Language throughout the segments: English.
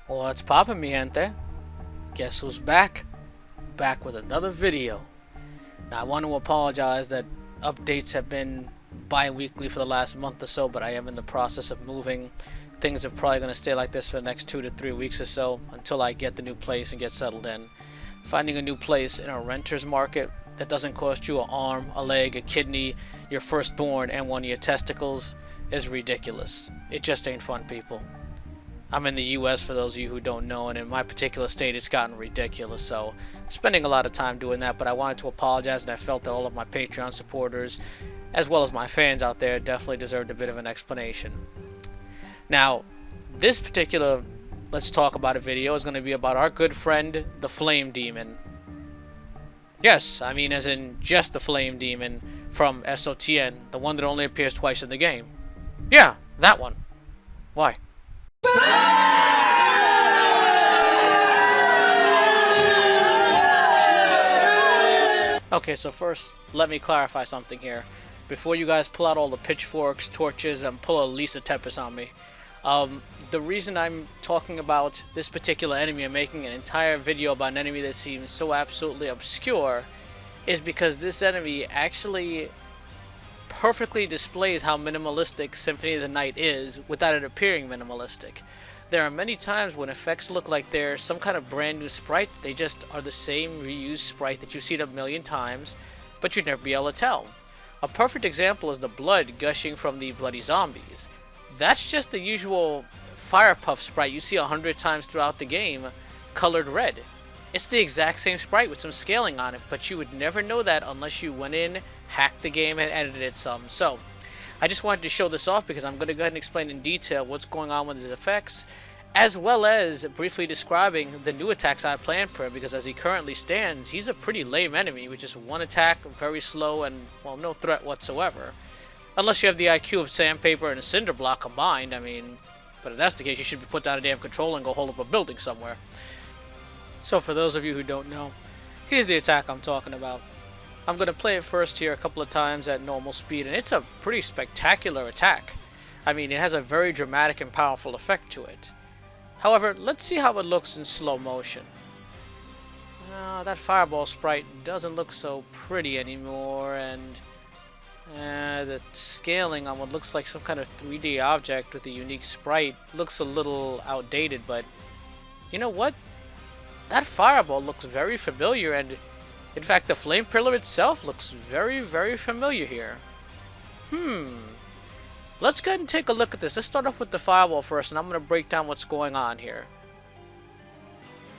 What's poppin', mi gente? Guess who's back? Back with another video. Now, I want to apologize that updates have been bi-weekly for the last month or so, but I am in the process of moving. Things are probably going to stay like this for the next 2 to 3 weeks or so until I get the new place and get settled in. Finding a new place in a renter's market that doesn't cost you an arm, a leg, a kidney, your firstborn, and one of your testicles is ridiculous. It just ain't fun, people. I'm in the US for those of you who don't know, and in my particular state it's gotten ridiculous, so I'm spending a lot of time doing that, but I wanted to apologize, and I felt that all of my Patreon supporters, as well as my fans out there, definitely deserved a bit of an explanation. Now, this particular Let's Talk About It video is going to be about our good friend, the Flame Demon. Yes, I mean as in just the Flame Demon from SOTN, the one that only appears twice in the game. Yeah, that one. Why? Okay, so first, let me clarify something here. Before you guys pull out all the pitchforks, torches, and pull a Lisa Tepes on me. The reason I'm talking about this particular enemy and making an entire video about an enemy that seems so absolutely obscure is because this enemy actually perfectly displays how minimalistic Symphony of the Night is without it appearing minimalistic. There are many times when effects look like they're some kind of brand new sprite. They just are the same reused sprite that you've seen a million times, but you'd never be able to tell. A perfect example is the blood gushing from the bloody zombies. That's just the usual fire puff sprite you see 100 times throughout the game, colored red. It's the exact same sprite with some scaling on it, but you would never know that unless you went in, hacked the game, and edited it some. So, I just wanted to show this off because I'm going to go ahead and explain in detail what's going on with his effects, as well as briefly describing the new attacks I planned for him, because as he currently stands, he's a pretty lame enemy with just one attack, very slow, and, well, no threat whatsoever. Unless you have the IQ of Sandpaper and a Cinder Block combined, I mean, but if that's the case, you should put down a damn controller and go hold up a building somewhere. So for those of you who don't know, here's the attack I'm talking about. I'm going to play it first here a couple of times at normal speed, and it's a pretty spectacular attack. I mean, it has a very dramatic and powerful effect to it. However, let's see how it looks in slow motion. That fireball sprite doesn't look so pretty anymore, and the scaling on what looks like some kind of 3D object with a unique sprite looks a little outdated, but you know what? That fireball looks very familiar, and in fact the flame pillar itself looks very, very familiar here. Let's go ahead and take a look at this. Let's start off with the fireball first, and I'm going to break down what's going on here.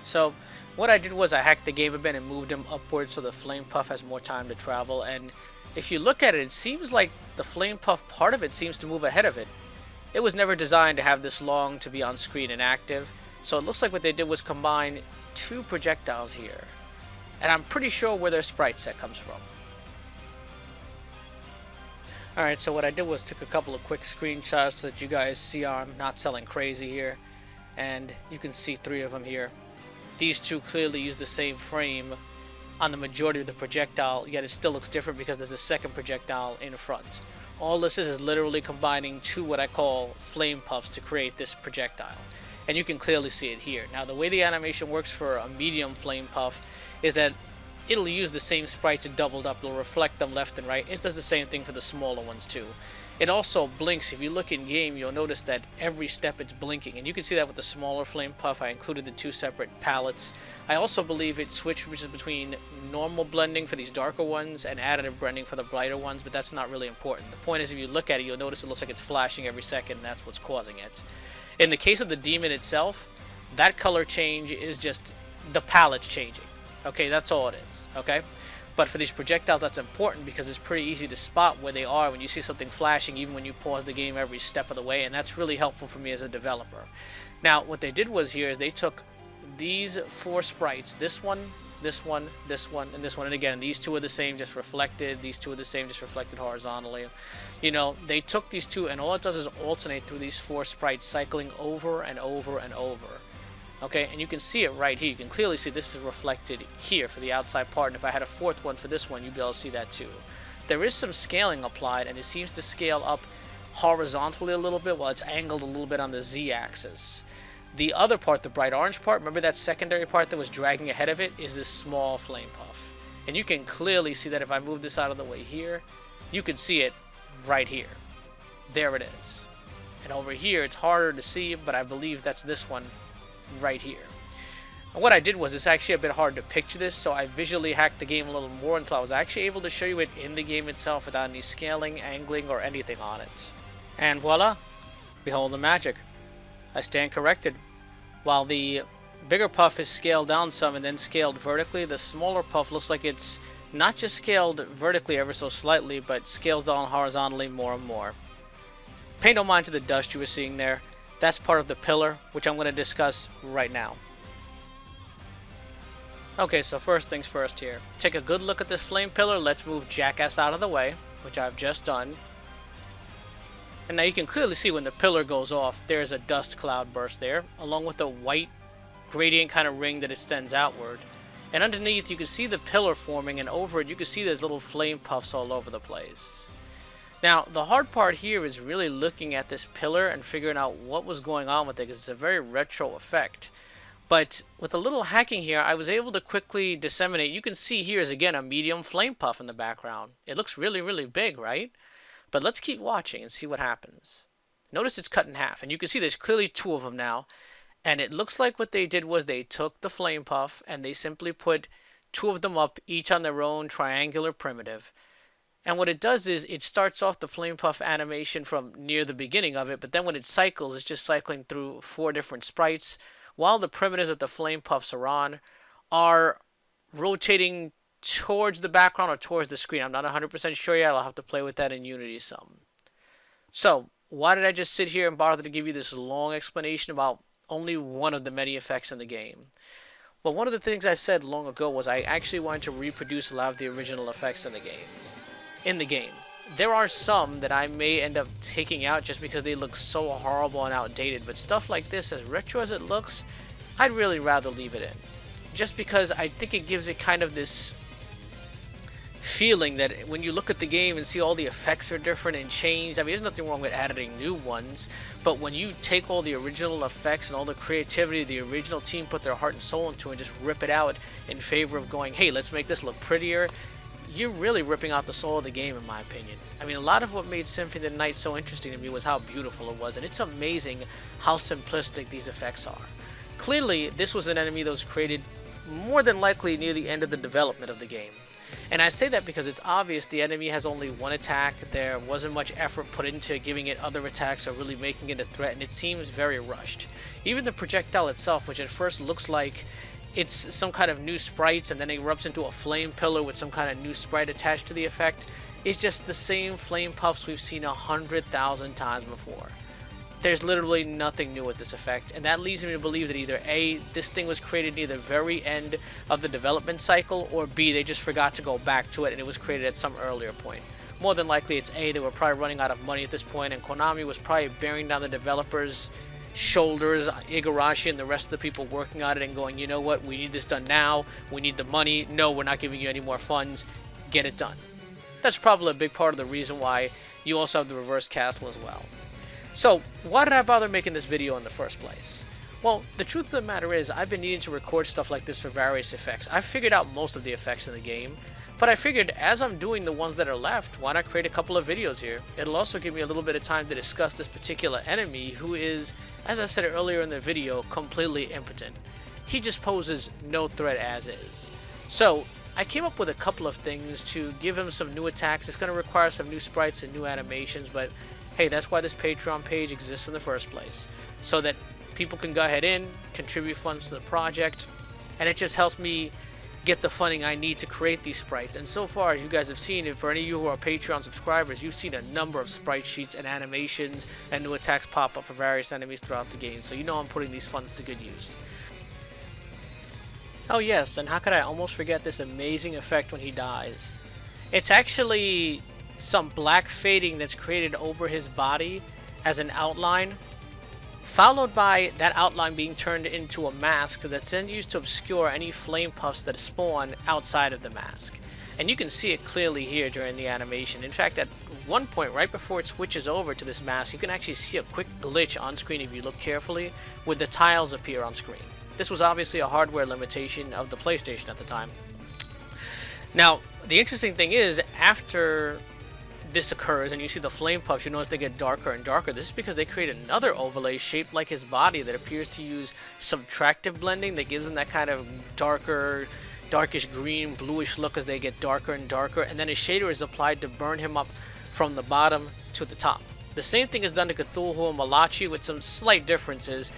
So what I did was I hacked the game a bit and moved him upwards so the flame puff has more time to travel, and if you look at it, it seems like the flame puff part of it seems to move ahead of it. It was never designed to have this long to be on screen and active, so it looks like what they did was combine two projectiles here. And I'm pretty sure where their sprite set comes from. Alright, so what I did was took a couple of quick screenshots so that you guys see I'm not selling crazy here. And you can see 3 of them here. These two clearly use the same frame on the majority of the projectile, yet it still looks different because there's a second projectile in front. All this is literally combining 2 what I call flame puffs to create this projectile. And you can clearly see it here. Now the way the animation works for a medium flame puff is that it'll use the same sprites doubled up, it'll reflect them left and right. It does the same thing for the smaller ones too. It also blinks. If you look in game, you'll notice that every step it's blinking, and you can see that with the smaller flame puff. I included the 2 separate palettes. I also believe it switches between normal blending for these darker ones and additive blending for the brighter ones, but that's not really important. The point is, if you look at it, you'll notice it looks like it's flashing every second, and that's what's causing it. In the case of the demon itself, that color change is just the palette changing. Okay, that's all it is. Okay? But for these projectiles, that's important because it's pretty easy to spot where they are when you see something flashing, even when you pause the game every step of the way, and that's really helpful for me as a developer. Now, what they did was here is they took these 4 sprites, this one, this one, this one, and this one, and again, these 2 are the same, just reflected, these 2 are the same, just reflected horizontally. You know, they took these 2, and all it does is alternate through these 4 sprites, cycling over and over and over. Okay, and you can see it right here. You can clearly see this is reflected here for the outside part, and if I had a 4th one for this one, you'd be able to see that too. There is some scaling applied, and it seems to scale up horizontally a little bit while it's angled a little bit on the Z-axis. The other part, the bright orange part, remember that secondary part that was dragging ahead of it, is this small flame puff. And you can clearly see that if I move this out of the way here, you can see it right here. There it is. And over here, it's harder to see, but I believe that's this one right here. And what I did was, it's actually a bit hard to picture this, so I visually hacked the game a little more until I was actually able to show you it in the game itself without any scaling, angling, or anything on it. And voila! Behold the magic. I stand corrected. While the bigger puff is scaled down some and then scaled vertically, the smaller puff looks like it's not just scaled vertically ever so slightly, but scales down horizontally more and more. Pay no mind to the dust you were seeing there. That's part of the pillar, which I'm going to discuss right now. Okay, so first things first here. Take a good look at this flame pillar. Let's move Jackass out of the way, which I've just done. And now you can clearly see when the pillar goes off, there's a dust cloud burst there, along with a white gradient kind of ring that extends outward. And underneath you can see the pillar forming, and over it you can see there's little flame puffs all over the place. Now, the hard part here is really looking at this pillar and figuring out what was going on with it, because it's a very retro effect. But with a little hacking here, I was able to quickly disseminate. You can see here is again a medium flame puff in the background. It looks really, really big, right? But let's keep watching and see what happens. Notice it's cut in half, and you can see there's clearly two of them now. And it looks like what they did was they took the flame puff and they simply put two of them up, each on their own triangular primitive. And what it does is it starts off the flame puff animation from near the beginning of it, but then when it cycles, it's just cycling through 4 different sprites, while the primitives that the flame puffs are on are rotating towards the background or towards the screen. I'm not 100% sure yet. I'll have to play with that in Unity some. So, why did I just sit here and bother to give you this long explanation about only one of the many effects in the game? Well, one of the things I said long ago was I actually wanted to reproduce a lot of the original effects in the game. There are some that I may end up taking out just because they look so horrible and outdated, but stuff like this, as retro as it looks, I'd really rather leave it in. Just because I think it gives it kind of this feeling that when you look at the game and see all the effects are different and changed, I mean, there's nothing wrong with adding new ones, but when you take all the original effects and all the creativity the original team put their heart and soul into and just rip it out in favor of going, hey, let's make this look prettier, you're really ripping out the soul of the game, in my opinion. I mean, a lot of what made Symphony of the Night so interesting to me was how beautiful it was, and it's amazing how simplistic these effects are. Clearly, this was an enemy that was created more than likely near the end of the development of the game. And I say that because it's obvious the enemy has only one attack, there wasn't much effort put into giving it other attacks or really making it a threat, and it seems very rushed. Even the projectile itself, which at first looks like it's some kind of new sprites and then it erupts into a flame pillar with some kind of new sprite attached to the effect, is just the same flame puffs we've seen 100,000 times before. There's literally nothing new with this effect, and that leads me to believe that either A, this thing was created near the very end of the development cycle, or B, they just forgot to go back to it and it was created at some earlier point. More than likely it's A, they were probably running out of money at this point, and Konami was probably bearing down the developers' shoulders, Igarashi and the rest of the people working on it, and going, you know what, we need this done now, we need the money, no, we're not giving you any more funds, get it done. That's probably a big part of the reason why you also have the reverse castle as well. So, why did I bother making this video in the first place? Well, the truth of the matter is, I've been needing to record stuff like this for various effects. I've figured out most of the effects in the game, but I figured as I'm doing the ones that are left, why not create a couple of videos here? It'll also give me a little bit of time to discuss this particular enemy who is, as I said earlier in the video, completely impotent. He just poses no threat as is. So, I came up with a couple of things to give him some new attacks. It's going to require some new sprites and new animations, but hey, that's why this Patreon page exists in the first place. So that people can go ahead in, contribute funds to the project, and it just helps me get the funding I need to create these sprites. And so far, as you guys have seen, and for any of you who are Patreon subscribers, you've seen a number of sprite sheets and animations and new attacks pop up for various enemies throughout the game, so you know I'm putting these funds to good use. Oh yes, and how could I almost forget this amazing effect when he dies? It's actually some black fading that's created over his body as an outline, followed by that outline being turned into a mask that's then used to obscure any flame puffs that spawn outside of the mask. And you can see it clearly here during the animation. In fact, at one point, right before it switches over to this mask, you can actually see a quick glitch on screen if you look carefully, where the tiles appear on screen. This was obviously a hardware limitation of the PlayStation at the time. Now, the interesting thing is, after this occurs and you see the flame puffs, you notice they get darker and darker. This is because they create another overlay shaped like his body that appears to use subtractive blending that gives them that kind of darkish green, bluish look as they get darker and darker, and then a shader is applied to burn him up from the bottom to the top. The same thing is done to Cthulhu and Malachi with some slight differences,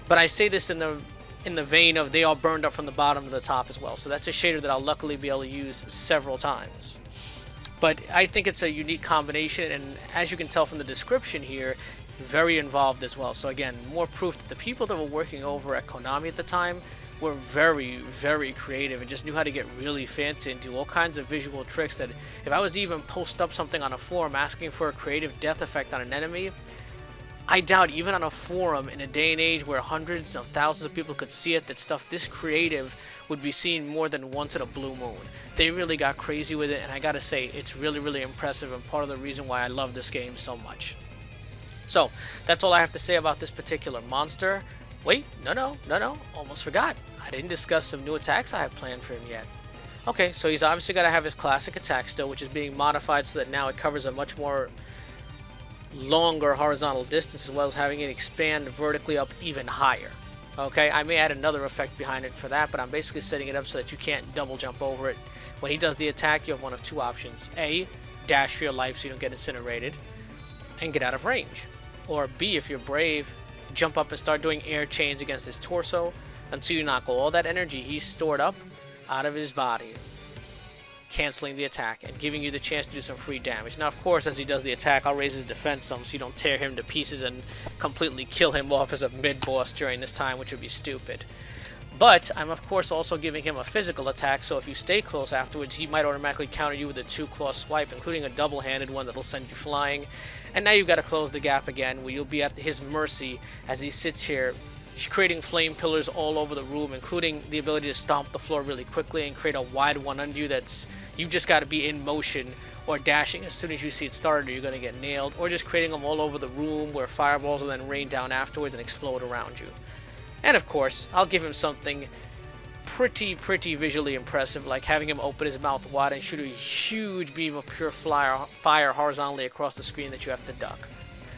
but I say this in the vein of they all burned up from the bottom to the top as well. So that's a shader that I'll luckily be able to use several times. But I think it's a unique combination, and as you can tell from the description here, very involved as well. So again, more proof that the people that were working over at Konami at the time were very, very creative and just knew how to get really fancy and do all kinds of visual tricks that if I was to even post up something on a forum asking for a creative death effect on an enemy, I doubt even on a forum in a day and age where hundreds of thousands of people could see it, that stuff this creative would be seen more than once in a blue moon. They really got crazy with it, and I gotta say, it's really, really impressive and part of the reason why I love this game so much. So, that's all I have to say about this particular monster. Wait, no, almost forgot. I didn't discuss some new attacks I have planned for him yet. Okay, so he's obviously got to have his classic attack still, which is being modified so that now it covers a much more longer horizontal distance, as well as having it expand vertically up even higher. Okay, I may add another effect behind it for that, but I'm basically setting it up so that you can't double jump over it. When he does the attack, you have one of two options. A, dash for your life so you don't get incinerated and get out of range. Or B, if you're brave, jump up and start doing air chains against his torso until you knock all that energy he's stored up out of his body, canceling the attack and giving you the chance to do some free damage. Now, of course, as he does the attack, I'll raise his defense some so you don't tear him to pieces and completely kill him off as a mid-boss during this time, which would be stupid. But I'm, of course, also giving him a physical attack, so if you stay close afterwards, he might automatically counter you with a two-claw swipe, including a double-handed one that'll send you flying. And now you've got to close the gap again, where you'll be at his mercy as he sits here, creating flame pillars all over the room, including the ability to stomp the floor really quickly and create a wide one under you that's, you've just got to be in motion or dashing as soon as you see it started or you're going to get nailed, or just creating them all over the room where fireballs will then rain down afterwards and explode around you. And of course, I'll give him something pretty visually impressive, like having him open his mouth wide and shoot a huge beam of pure fire horizontally across the screen that you have to duck.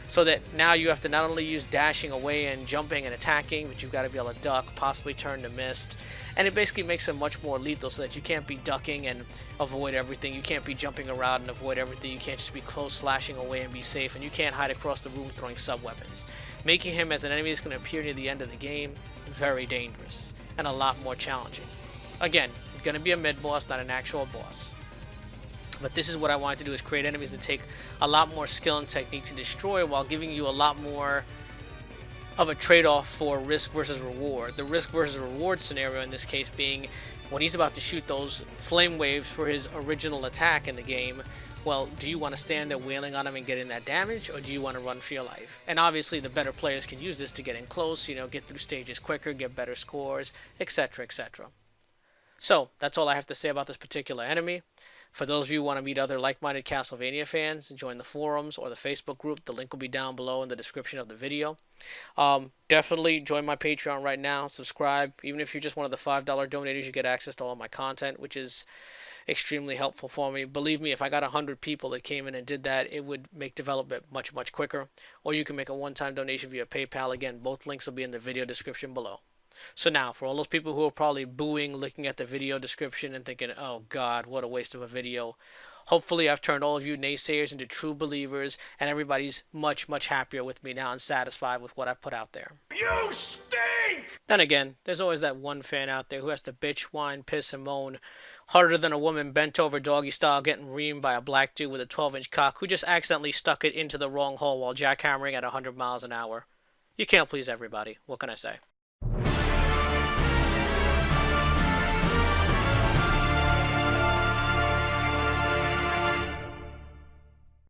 So that now you have to not only use dashing away and jumping and attacking, but you've got to be able to duck, possibly turn to mist. And it basically makes him much more lethal so that you can't be ducking and avoid everything. You can't be jumping around and avoid everything. You can't just be close slashing away and be safe. And you can't hide across the room throwing sub-weapons. Making him as an enemy that's going to appear near the end of the game very dangerous and a lot more challenging. Again, going to be a mid-boss, not an actual boss. But this is what I wanted to do, is create enemies that take a lot more skill and technique to destroy while giving you a lot more of a trade-off for risk versus reward. The risk versus reward scenario in this case being when he's about to shoot those flame waves for his original attack in the game, well, do you want to stand there wailing on him and getting that damage, or do you want to run for your life? And obviously the better players can use this to get in close, get through stages quicker, get better scores, etc, etc. So, that's all I have to say about this particular enemy. For those of you who want to meet other like-minded Castlevania fans, join the forums or the Facebook group. The link will be down below in the description of the video. Definitely join my Patreon right now. Subscribe. Even if you're just one of the $5 donators, you get access to all my content, which is extremely helpful for me. Believe me, if I got 100 people that came in and did that, it would make development much quicker. Or you can make a one-time donation via PayPal. Again, both links will be in the video description below. So now, for all those people who are probably booing, looking at the video description and thinking, oh God, what a waste of a video, hopefully I've turned all of you naysayers into true believers, and everybody's much happier with me now and satisfied with what I've put out there. You stink! Then again, there's always that one fan out there who has to bitch, whine, piss, and moan harder than a woman bent over doggy style getting reamed by a black dude with a 12-inch cock who just accidentally stuck it into the wrong hole while jackhammering at 100 miles an hour. You can't please everybody. What can I say?